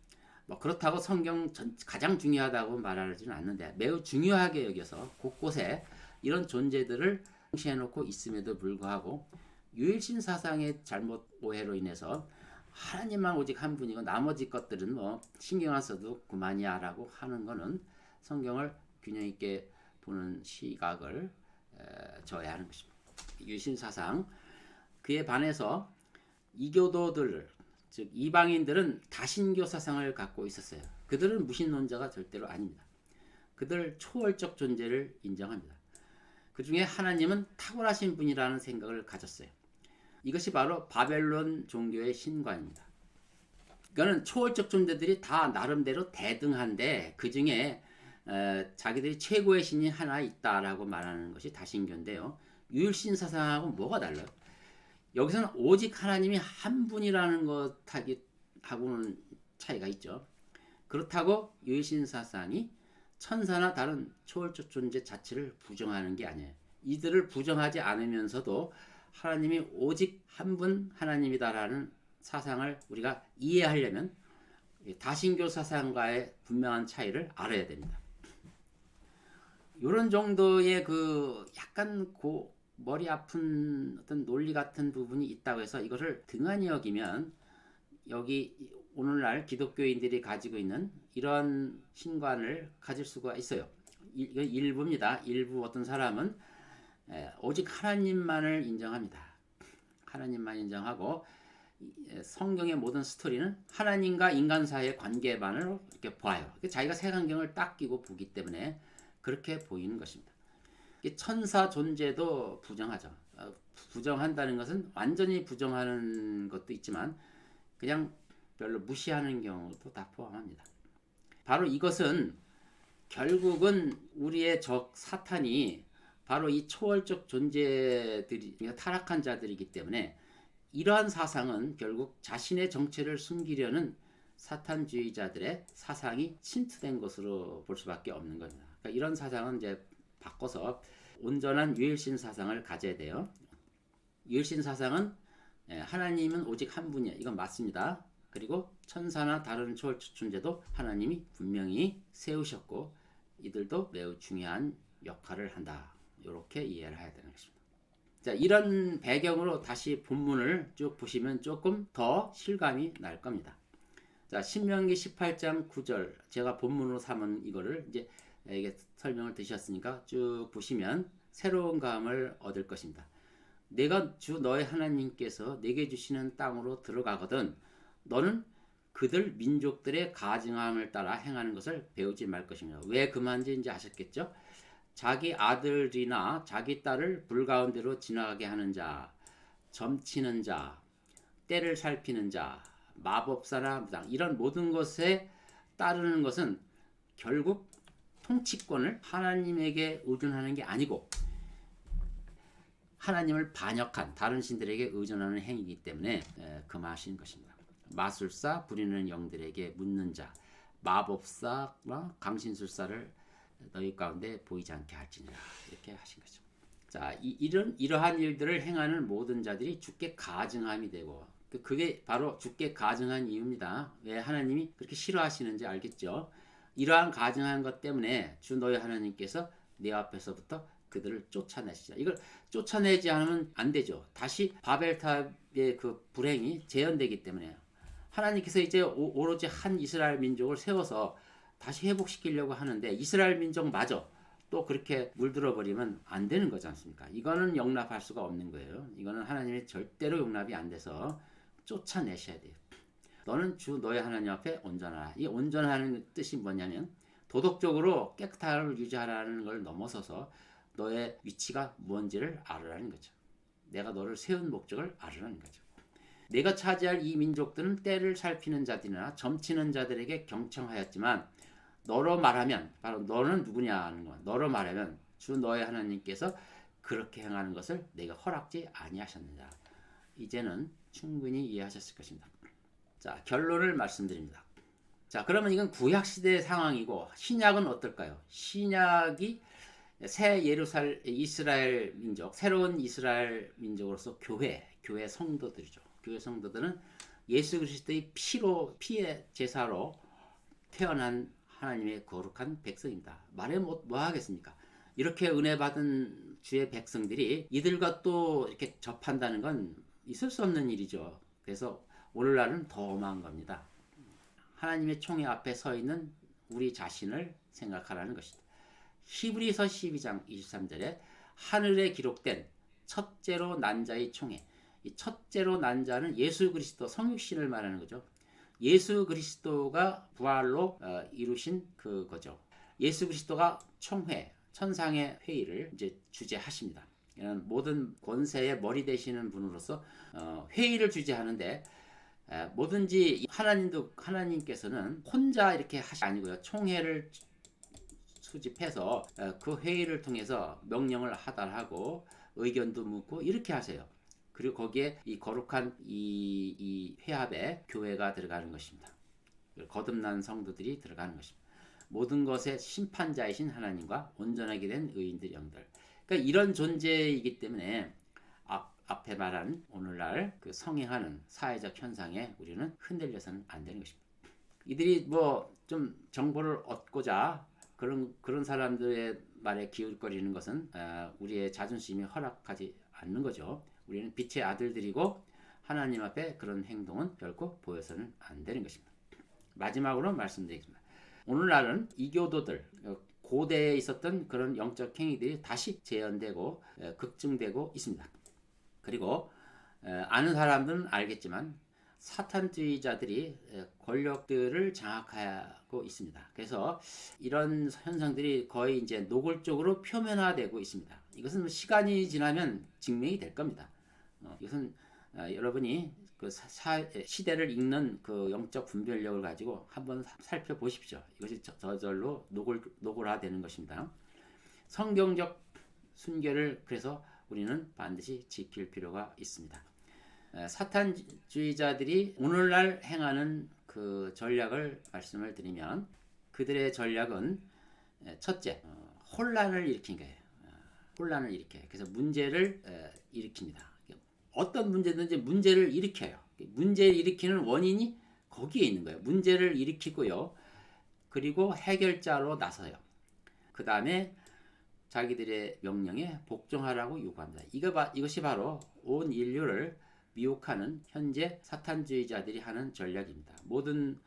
그렇다고 성경 가장 중요하다고 말하지는 않는데 매우 중요하게 여겨서 곳곳에 이런 존재들을 공시해놓고 있음에도 불구하고, 유일신 사상의 잘못 오해로 인해서 하나님만 오직 한 분이고 나머지 것들은 신경 안 써도 그만이야 라고 하는 것은 성경을 균형 있게 보는 시각을 저해하는 것입니다. 유일신 사상, 그에 반해서 이교도들, 즉 이방인들은 다신교 사상을 갖고 있었어요. 그들은 무신론자가 절대로 아닙니다. 그들 초월적 존재를 인정합니다. 그 중에 하나님은 탁월하신 분이라는 생각을 가졌어요. 이것이 바로 바벨론 종교의 신관입니다. 이거는 초월적 존재들이 다 나름대로 대등한데 그 중에 자기들이 최고의 신이 하나 있다라고 말하는 것이 다신교인데요. 유일신 사상하고 뭐가 달라요? 여기서는 오직 하나님이 한 분이라는 것하고는 차이가 있죠. 그렇다고 유일신 사상이 천사나 다른 초월적 존재 자체를 부정하는 게 아니에요. 이들을 부정하지 않으면서도 하나님이 오직 한 분 하나님이다라는 사상을 우리가 이해하려면 다신교 사상과의 분명한 차이를 알아야 됩니다. 이런 정도의 그 약간 머리 아픈 어떤 논리 같은 부분이 있다고 해서 이것을 등한히 여기면 여기 오늘날 기독교인들이 가지고 있는 이런 신관을 가질 수가 있어요. 이건 일부입니다. 일부 어떤 사람은 오직 하나님만을 인정합니다. 하나님만 인정하고 성경의 모든 스토리는 하나님과 인간 사이의 관계만을 이렇게 봐요. 자기가 색안경을 딱 끼고 보기 때문에 그렇게 보이는 것입니다. 천사 존재도 부정하죠. 부정한다는 것은 완전히 부정하는 것도 있지만 그냥 별로 무시하는 경우도 다 포함합니다. 바로 이것은 결국은 우리의 적 사탄이 바로 이 초월적 존재들이 타락한 자들이기 때문에 이러한 사상은 결국 자신의 정체를 숨기려는 사탄주의자들의 사상이 침투된 것으로 볼 수밖에 없는 겁니다. 그러니까 이런 사상은 이제 바꿔서 온전한 유일신 사상을 가져야 돼요. 유일신 사상은 하나님은 오직 한 분이야. 이건 맞습니다. 그리고 천사나 다른 초월적 존재도 하나님이 분명히 세우셨고 이들도 매우 중요한 역할을 한다. 이렇게 이해를 해야 되는 것입니다. 자, 이런 배경으로 다시 본문을 쭉 보시면 조금 더 실감이 날 겁니다. 자, 신명기 18장 9절 제가 본문으로 삼은 이거를 이제 이게 설명을 드셨으니까 쭉 보시면 새로운 감을 얻을 것입니다. 내가 주 너의 하나님께서 내게 주시는 땅으로 들어가거든 너는 그들 민족들의 가증함을 따라 행하는 것을 배우지 말 것입니다. 왜 그 말인지 이제 아셨겠죠? 자기 아들이나 자기 딸을 불 가운데로 지나가게 하는 자, 점치는 자, 때를 살피는 자, 마법사나 무당 이런 모든 것에 따르는 것은 결국 통치권을 하나님에게 의존하는 게 아니고 하나님을 반역한 다른 신들에게 의존하는 행위이기 때문에 금하신 것입니다. 마술사, 부리는 영들에게 묻는 자, 마법사와 강신술사를 너희 가운데 보이지 않게 할지니라 이렇게 하신 거죠. 자, 이러한 일들을 행하는 모든 자들이 주께 가증함이 되고 그게 바로 주께 가증한 이유입니다. 왜 하나님이 그렇게 싫어하시는지 알겠죠? 이러한 가증한 것 때문에 주 너희 하나님께서 내 앞에서부터 그들을 쫓아내시자. 이걸 쫓아내지 않으면 안 되죠. 다시 바벨탑의 그 불행이 재현되기 때문에요. 하나님께서 이제 오로지 한 이스라엘 민족을 세워서 다시 회복시키려고 하는데 이스라엘 민족마저 또 그렇게 물들어 버리면 안 되는 거지 않습니까? 이거는 용납할 수가 없는 거예요. 이거는 하나님의 절대로 용납이 안 돼서 쫓아내셔야 돼요. 너는 주 너의 하나님 앞에 온전하라. 이 온전하는 뜻이 뭐냐면 도덕적으로 깨끗함을 유지하라는 걸 넘어서서 너의 위치가 뭔지를 알으라는 거죠. 내가 너를 세운 목적을 알으라는 거죠. 내가 차지할 이 민족들은 때를 살피는 자들이나 점치는 자들에게 경청하였지만 너로 말하면 바로 너는 누구냐 하는 거. 너로 말하면 주 너의 하나님께서 그렇게 행하는 것을 내가 허락지 아니하셨느냐. 이제는 충분히 이해하셨을 것입니다. 자, 결론을 말씀드립니다. 자, 그러면 이건 구약 시대의 상황이고 신약은 어떨까요? 신약이 새 이스라엘 민족, 새로운 이스라엘 민족으로서 교회 성도들이죠. 교회 성도들은 예수 그리스도의 피의 제사로 태어난 하나님의 거룩한 백성입니다. 말해 뭐 하겠습니까? 이렇게 은혜 받은 주의 백성들이 이들과 또 이렇게 접한다는 건 있을 수 없는 일이죠. 그래서 오늘날은 더 어마한 겁니다. 하나님의 총회 앞에 서 있는 우리 자신을 생각하라는 것입니다. 히브리서 12장 23절에 하늘에 기록된 첫째로 난 자의 총회. 이 첫째로 난 자는 예수 그리스도 성육신을 말하는 거죠. 예수 그리스도가 부활로 이루신 그거죠. 예수 그리스도가 총회, 천상의 회의를 이제 주재하십니다. 모든 권세의 머리 되시는 분으로서 회의를 주재하는데 뭐든지 하나님께서는 혼자 이렇게 하시 아니고요. 총회를 수집해서 그 회의를 통해서 명령을 하달하고 의견도 묻고 이렇게 하세요. 그리고 거기에 이 거룩한 이 회합에 교회가 들어가는 것입니다. 거듭난 성도들이 들어가는 것입니다. 모든 것의 심판자이신 하나님과 온전하게 된 의인들 영들. 그러니까 이런 존재이기 때문에 앞에 말한 오늘날 그 성행하는 사회적 현상에 우리는 흔들려서는 안 되는 것입니다. 이들이 뭐 좀 정보를 얻고자 그런 사람들의 말에 기울거리는 것은 우리의 자존심이 허락하지 않는 거죠. 우리는 빛의 아들들이고 하나님 앞에 그런 행동은 결코 보여서는 안 되는 것입니다. 마지막으로 말씀드리겠습니다. 오늘날은 이교도들, 고대에 있었던 그런 영적 행위들이 다시 재현되고 급증되고 있습니다. 그리고 아는 사람들은 알겠지만 사탄주의자들이 권력들을 장악하고 있습니다. 그래서 이런 현상들이 거의 이제 노골적으로 표면화되고 있습니다. 이것은 시간이 지나면 증명이 될 겁니다. 이것은 여러분이 그 시대를 읽는 그 영적 분별력을 가지고 한번 살펴보십시오. 이것이 저절로 노골화되는 것입니다. 성경적 순결을 그래서 우리는 반드시 지킬 필요가 있습니다. 사탄주의자들이 오늘날 행하는 그 전략을 말씀을 드리면 그들의 전략은 첫째, 혼란을 일으킨 거예요. 혼란을 일으켜요. 그래서 문제를 일으킵니다. 어떤 문제든지 문제를 일으켜요. 문제를 일으키는 원인이 거기에 있는 거예요. 문제를 일으키고요. 그리고 해결자로 나서요. 그 다음에 자기들의 명령에 복종하라고 요구합니다. 이것이 바로 온 인류를 미혹하는 현재 사탄주의자들이 하는 전략입니다. 모든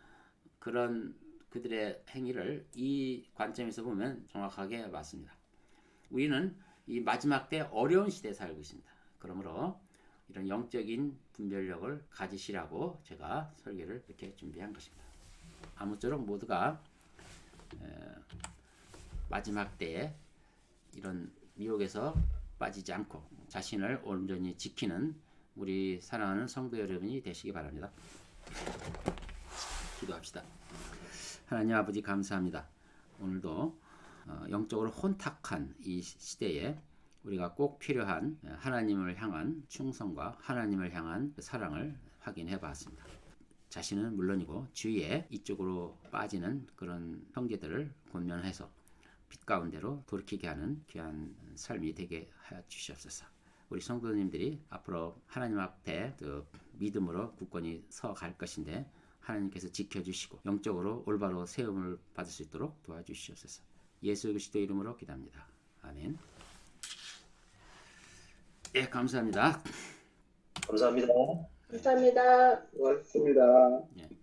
그런 그들의 행위를 이 관점에서 보면 정확하게 맞습니다. 우리는 이 마지막 때 어려운 시대에 살고 있습니다. 그러므로 이런 영적인 분별력을 가지시라고 제가 설교를 이렇게 준비한 것입니다. 아무쪼록 모두가 마지막 때에 이런 미혹에서 빠지지 않고 자신을 온전히 지키는 우리 사랑하는 성도 여러분이 되시기 바랍니다. 기도합시다. 하나님 아버지 감사합니다. 오늘도 영적으로 혼탁한 이 시대에 우리가 꼭 필요한 하나님을 향한 충성과 하나님을 향한 사랑을 확인해 봤습니다. 자신은 물론이고 주위에 이쪽으로 빠지는 그런 형제들을 권면해서 빛 가운데로 돌이키게 하는 귀한 삶이 되게 하여 주시옵소서. 우리 성도님들이 앞으로 하나님 앞에 그 믿음으로 굳건히 서 갈 것인데 하나님께서 지켜주시고 영적으로 올바로 세움을 받을 수 있도록 도와주시옵소서. 예수 그리스도 이름으로 기도합니다. 아멘. 예, 감사합니다. 감사합니다. 감사합니다. 고맙습니다. 예.